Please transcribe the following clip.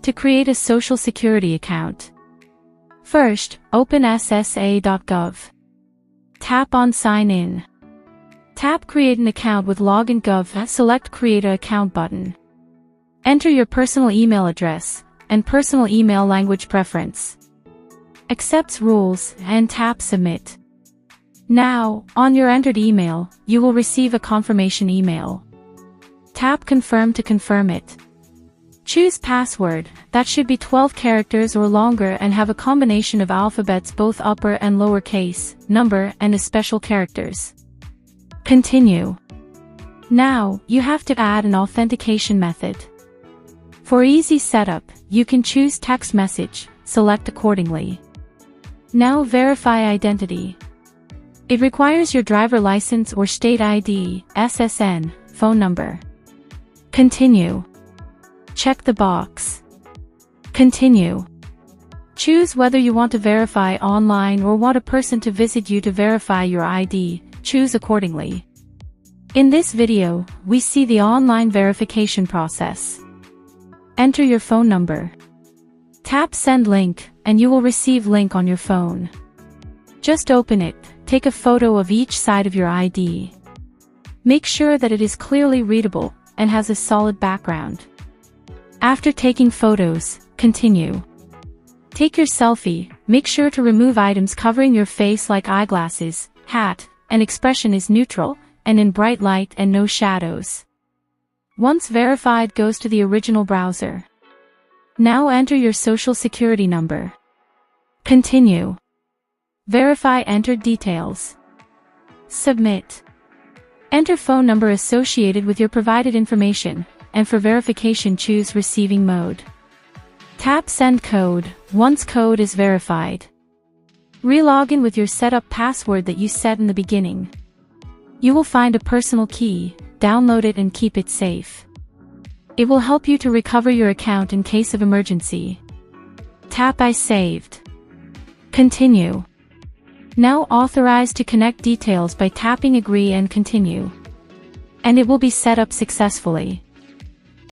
To create a Social Security account. First, open SSA.gov. Tap on Sign In. Tap Create an Account with Login Gov and select Create an Account button. Enter your personal email address and personal email language preference. Accepts rules and tap Submit. Now, on your entered email, you will receive a confirmation email. Tap Confirm to confirm it. Choose password, that should be 12 characters or longer and have a combination of alphabets both upper and lowercase, number and special characters. Continue. Now, you have to add an authentication method. For easy setup, you can choose text message, select accordingly. Now verify identity. It requires your driver license or state ID, SSN, phone number. Continue. Check the box. Continue. Choose whether you want to verify online or want a person to visit you to verify your ID, choose accordingly. In this video, we see the online verification process. Enter your phone number. Tap Send Link, and you will receive link on your phone. Just open it, take a photo of each side of your ID. Make sure that it is clearly readable and has a solid background. After taking photos, continue. Take your selfie, make sure to remove items covering your face like eyeglasses, hat, and expression is neutral, and in bright light and no shadows. Once verified, goes to the original browser. Now enter your Social Security number. Continue. Verify entered details. Submit. Enter phone number associated with your provided information, and for verification choose Receiving mode. Tap Send Code, once code is verified. Re-login with your setup password that you set in the beginning. You will find a personal key, download it and keep it safe. It will help you to recover your account in case of emergency. Tap I saved. Continue. Now authorize to connect details by tapping Agree and Continue. And it will be set up successfully.